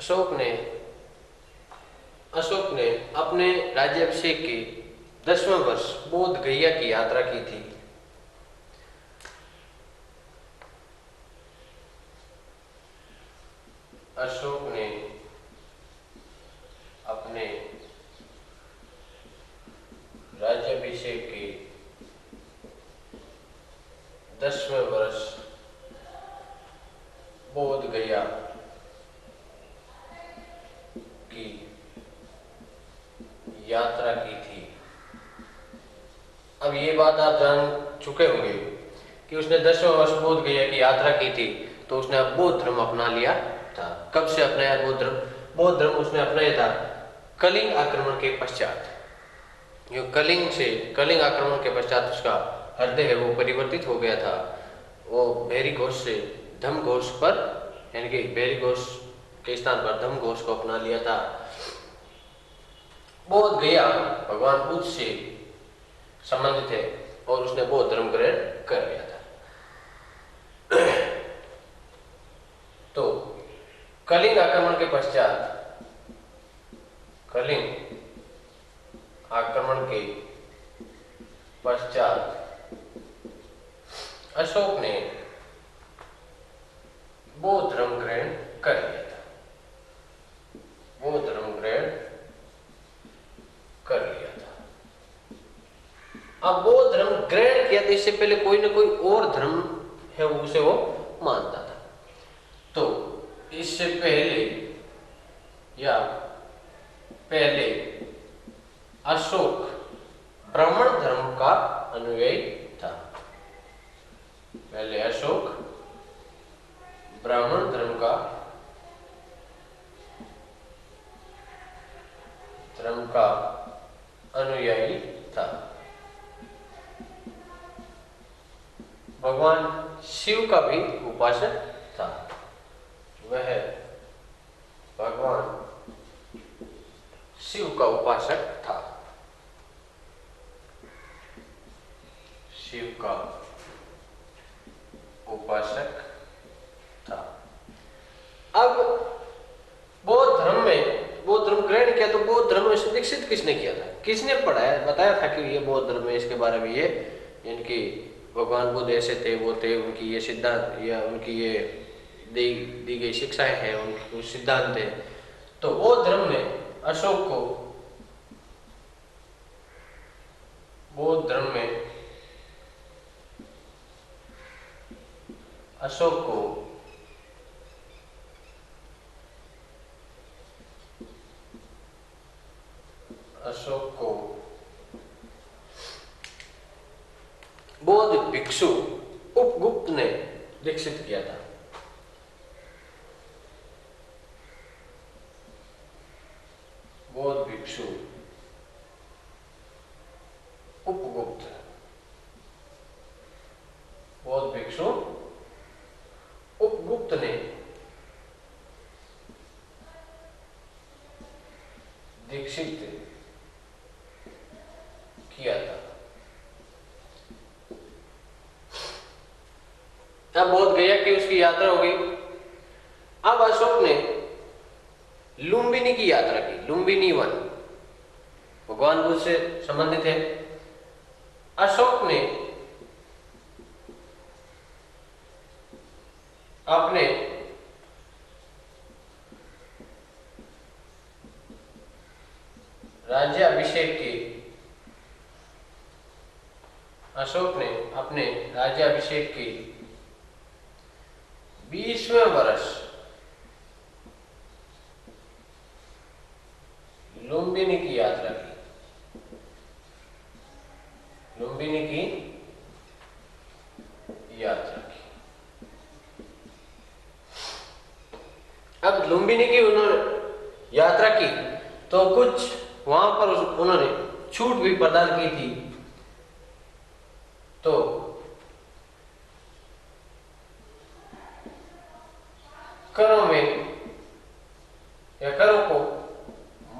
अशोक ने अपने राज्याभिषेक के 10वें वर्ष बोध गया की यात्रा की थी। अशोक ने अपने राज्याभिषेक के 10वें वर्ष बोध गया की यात्रा की थी। अब ये बात आप जान चुके होंगे कि उसने 10वें वर्ष बोध गया की यात्रा की थी, तो उसने अब बौद्ध धर्म अपना लिया था। कब से अपनाया बौद्ध धर्म? बौद्ध धर्म उसने अपनाया था कलिंग आक्रमण के पश्चात। जो कलिंग आक्रमण के पश्चात उसका हृदय है वो परिवर्तित हो गया था। वो भेरी घोष से धम्म घोष पर, यानी कि भेरी घोष के स्थान पर धम्म घोष को अपना लिया था। बोध गया भगवान बुद्ध से संबंधित है और उसने बौद्ध धर्म ग्रहण कर लिया था। तो कलिंग आक्रमण के पश्चात अशोक ने बौद्ध धर्म ग्रहण कर लिया था। अब बौद्ध धर्म ग्रहण किया तो इससे पहले कोई ना कोई और धर्म है वो उसे वो मानता था। तो इससे पहले अशोक ब्राह्मण धर्म का अनुयायी था। धर्म का अनुयायी था। भगवान शिव का भी उपासक था। वह भगवान शिव का उपासक था। अब बौद्ध धर्म ग्रहण किया, तो बौद्ध धर्म में से दीक्षित किसने किया था? किसने पढ़ाया, बताया था कि ये बौद्ध धर्म है, इसके बारे में ये इनकी भगवान बुद्ध ऐसे थे, वो थे, उनकी ये सिद्धांत या उनकी ये दी गई शिक्षाएं हैं, उनके सिद्धांत है। तो बौद्ध धर्म ने अशोक को बौद्ध भिक्षु उपगुप्त ने दीक्षित किया था। बौद्ध भिक्षु उपगुप्त ने दीक्षित किया था। अब बोध गया कि उसकी यात्रा हो गई। अब अशोक ने लुम्बिनी की यात्रा की। लुम्बिनी वन भगवान बुद्ध से संबंधित है। अशोक ने अपने राज्याभिषेक के 20वें वर्ष लुम्बिनी की यात्रा की। अब लुम्बिनी की उन्होंने यात्रा की तो कुछ वहां पर उन्होंने छूट भी प्रदान की थी। तो करों को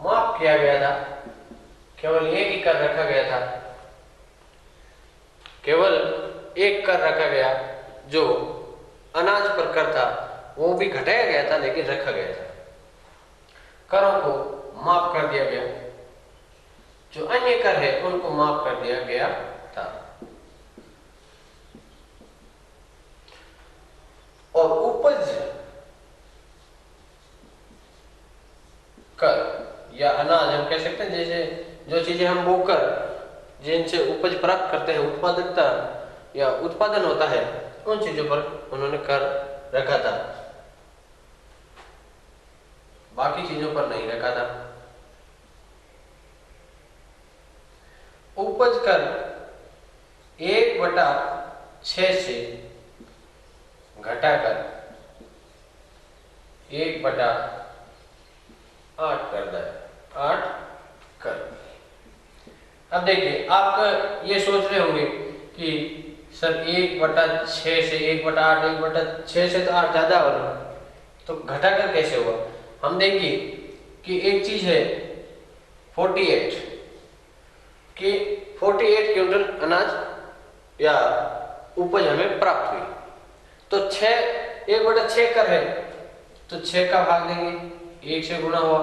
माफ किया गया था। केवल एक ही कर रखा गया था। जो अनाज पर कर था वो भी घटाया गया था, लेकिन रखा गया था। करों को माफ कर दिया गया, जो अन्य कर है उनको माफ कर दिया गया था। और उपज कर या अनाज हम कह सकते हैं, जैसे जो चीजें हम बोकर जिनसे उपज प्राप्त करते हैं, उत्पादकता या उत्पादन होता है, उन चीजों पर उन्होंने कर रखा था, बाकी चीजों पर नहीं रखा था। उपज कर 1/6 से घटाकर 1/8 कर दिया, 8 कर। अब देखिए, आप ये सोच रहे होंगे कि सर 1/6 से 1/8, 1/6 से तो 8 ज्यादा हो रहा, तो घटाकर कैसे हुआ? हम देखिए कि एक चीज है 48 कि 48 क्विंटल अनाज या उपज हमें प्राप्त हुई, तो 1/6 कर है, तो 6 का भाग देंगे, 1 से गुना हुआ,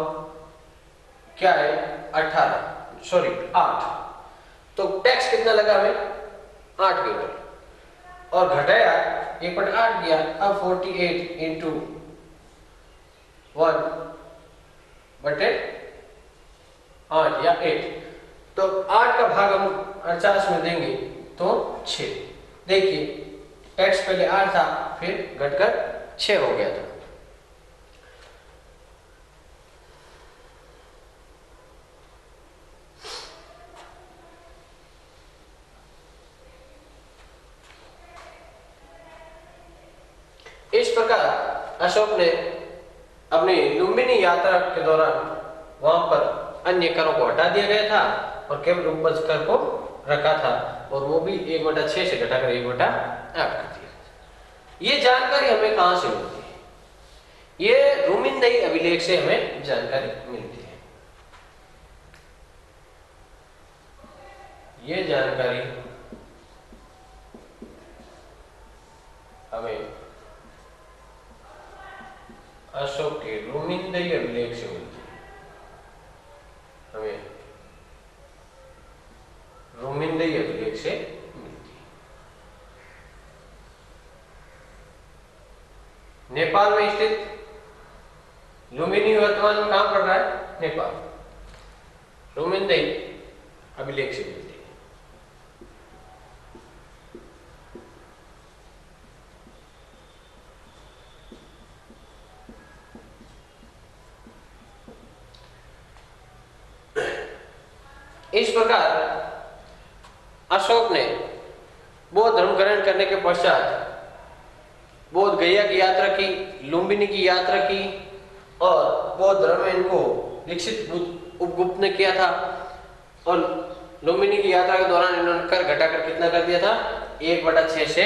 क्या है 8, तो टैक्स कितना लगा हमें 8 क्विंटल, और घटाया 1/8 किया, अब 48 इंटू 1/8 या 8, तो 8 का भाग हम 49 में देंगे तो 6। देखिए टैक्स पहले 8 था, फिर घटकर 6 हो गया था। इस प्रकार अशोक ने अपनी लुम्बिनी यात्रा के दौरान वहां पर अन्य करों को हटा दिया गया था और केवल उपज कर को रखा था, और वो भी 1/6 से घटाकर 1/8 कर दिया। ये जानकारी हमें कहां से मिलती है? ये रूमिंदई अभिलेख से हमें जानकारी मिलती है। ये जानकारी हमें अशोक के रूमिंदई अभिलेख से मिलती है। हमें रूमिंदई अभिलेख से मिलती है। नेपाल में स्थित लुम्बिनी वर्तमान में कहां पड़ रहा है? नेपाल। रूमिंदई अभिलेख से मिलती है। इस प्रकार अशोक ने बौद्ध धर्म ग्रहण करने के पश्चात बौद्ध गया की यात्रा की, लुम्बिनी की यात्रा की, और बौद्ध धर्म में इनको विकसित उपगुप्त ने किया था, और लुम्बिनी की यात्रा के दौरान इन्होंने कर घटाकर कितना कर दिया था? 1/6 से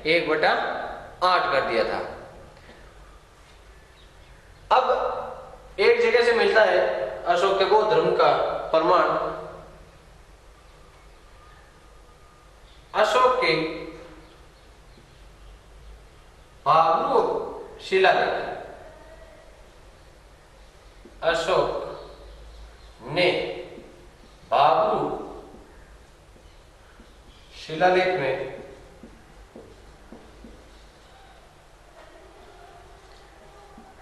1/8 कर दिया था। अब एक जगह से मिलता है अशोक के बौद्ध धर्म का प्रमाण, अशोक के बाबरू शिलालेख। अशोक ने बाबरू शिलालेख में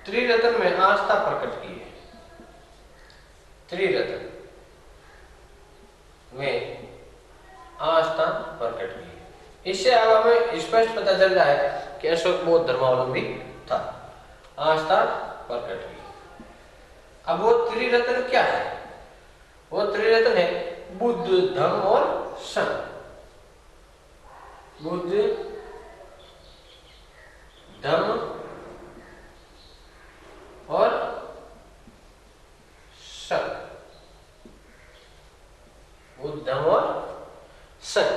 त्रिरत्न में आस्था प्रकट की है। त्रिरत्न में आस्था प्रकट की है। इससे अब हमें स्पष्ट पता चल रहा है कि अशोक बौद्ध धर्मावलंबी था। आस्था प्रकट की। अब वो त्रिरत्न क्या है? वो त्रिरत्न है बुद्ध, धम्म और संघ। बुद्ध, धम्म और संघ। बुद्ध, धम्म और संघ।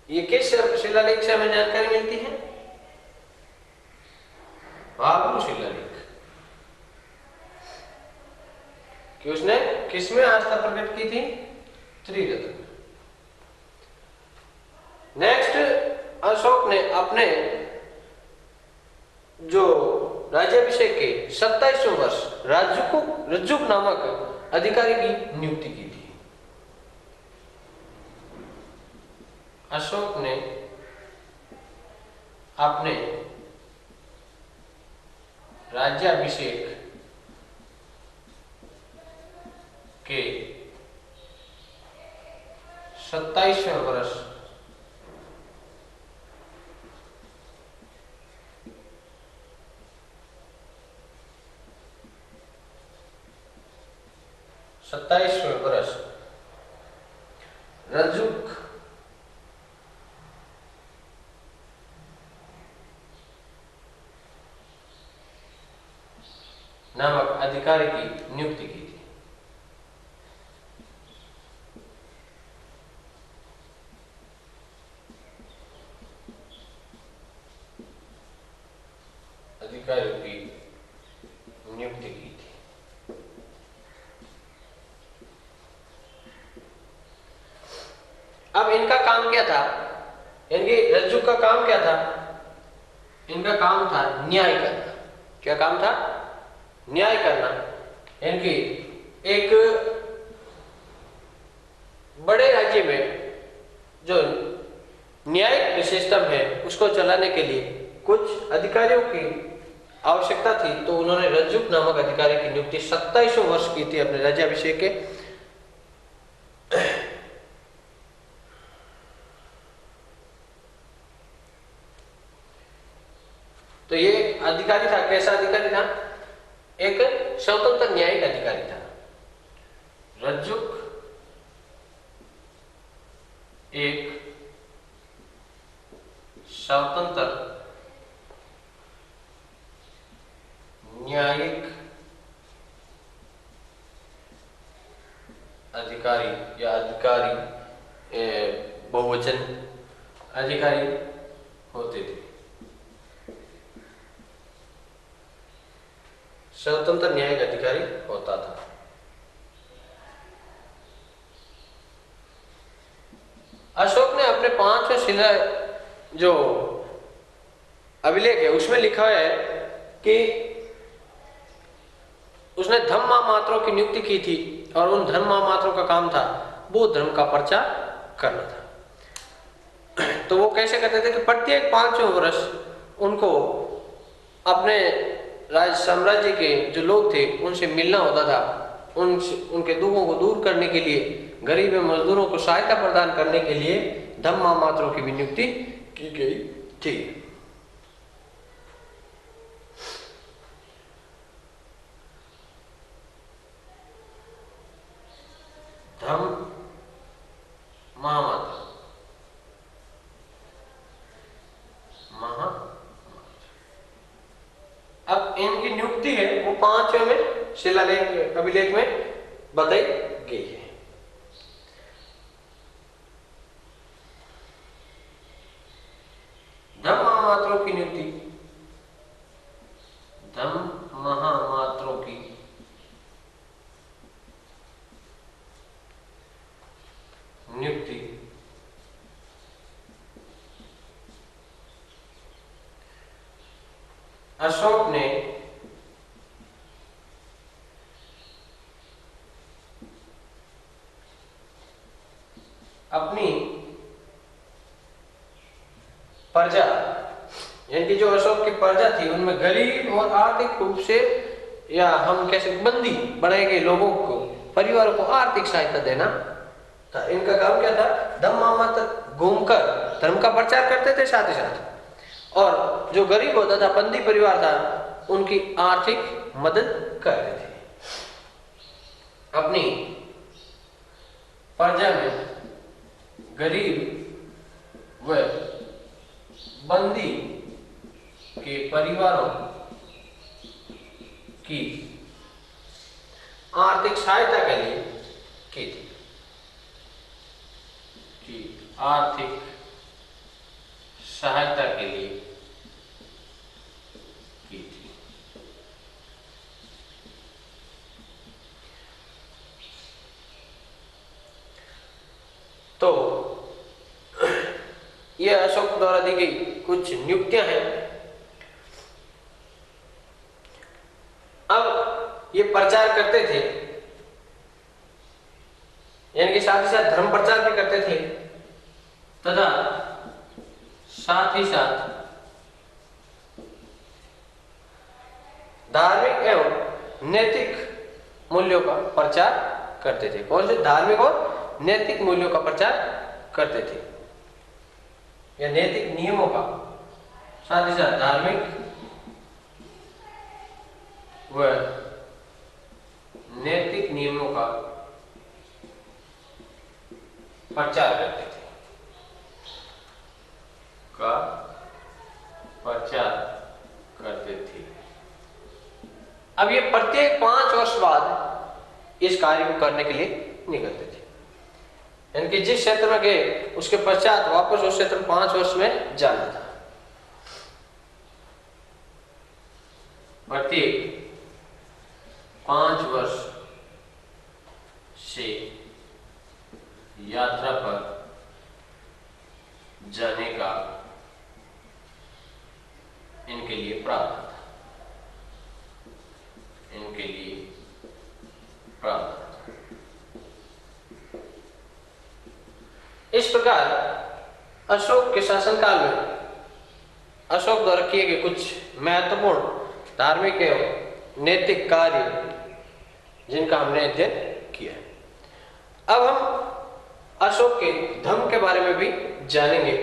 ये किस शिलालेख से हमें जानकारी मिलती है? बाबरू शिलालेख। कि उसने किसमें आस्था प्रकट की थी? त्रिरत्न। नेक्स्ट, अशोक ने अपने जो राज्याभिषेक के 27वें वर्ष रज्जुक नामक अधिकारी की नियुक्ति की थी। अशोक ने अपने राज्याभिषेक के 27वें वर्ष रज्जुक नामक अधिकारी की नियुक्ति की थी। अधिकारियों की नियुक्ति की थी। अब इनका काम क्या था? इनके रज्जुक का काम क्या था? इनका काम था न्याय करना। क्या काम था? न्याय करना। इनकी एक बड़े राज्य में जो न्यायिक सिस्टम है उसको चलाने के लिए कुछ अधिकारियों की आवश्यकता थी, तो उन्होंने रज्जुक नामक अधिकारी की नियुक्ति 27वें वर्ष की थी अपने राज्याभिषेक के। तो ये अधिकारी था, कैसा अधिकारी था? एक स्वतंत्र न्यायिक अधिकारी था। रज्जुक एक स्वतंत्र न्यायिक अधिकारी या अधिकारी बहुवचन अधिकारी होते थे। स्वतंत्र न्यायिक अधिकारी होता था। अशोक ने अपने 5वें शिला जो अभिलेख है उसमें लिखा है कि उसने धम्म मात्रों की नियुक्ति की थी और उन धम्म मात्रों का काम था बौद्ध धर्म का प्रचार करना था। तो वो कैसे करते थे कि प्रत्येक 5वें वर्ष उनको अपने राज साम्राज्य के जो लोग थे उनसे मिलना होता था। उनके दुखों को दूर करने के लिए, गरीब मजदूरों को सहायता प्रदान करने के लिए धम्म मात्रों की भी नियुक्ति की गई थी। धम्म महामात्र अब इनकी नियुक्ति है वो 5वें में शिलालेख अभिलेख में बताई गई है। धम्म महामात्रों की नियुक्ति, धम्म महामात्रों की नियुक्ति अशोक ने अपनी प्रजा, यानी कि जो अशोक की प्रजा थी उनमें गरीब और आर्थिक रूप से या हम कैसे बंदी बनाए गए लोगों को, परिवारों को आर्थिक सहायता देना था। इनका काम क्या था? धम्म मात्र घूमकर धर्म का प्रचार करते थे साथ ही साथ, और जो गरीब होता था, बंदी परिवार था, उनकी आर्थिक मदद करते थे। अपनी प्रजा में गरीब व बंदी के परिवारों की आर्थिक सहायता के लिए की थी, कि आर्थिक सहायता के लिए की थी। तो यह अशोक द्वारा दी गई कुछ नियुक्तियां हैं। ये प्रचार करते थे, यानी कि साथ ही साथ धर्म प्रचार भी करते थे तथा साथ ही साथ धार्मिक एवं नैतिक मूल्यों का प्रचार करते थे। कौन से? धार्मिक और नैतिक मूल्यों का प्रचार करते थे या नैतिक नियमों का, साथ ही साथ धार्मिक व नैतिक नियमों का प्रचार करते थे, का प्रचार करते थे। अब ये प्रत्येक 5 वर्ष बाद इस कार्य को करने के लिए निकलते थे, यानी कि जिस क्षेत्र में गए उसके पश्चात वापस उस क्षेत्र में 5 वर्ष में जाना था। प्रत्येक 5 वर्ष से यात्रा पर जाने का इनके लिए प्रावधान था, इनके लिए प्रावधान था। इस प्रकार अशोक के शासनकाल में अशोक द्वारा किए गए कुछ महत्वपूर्ण धार्मिक एवं नैतिक कार्य जिनका हमने अध्ययन किया है। अब हम अशोक के धर्म के बारे में भी जानेंगे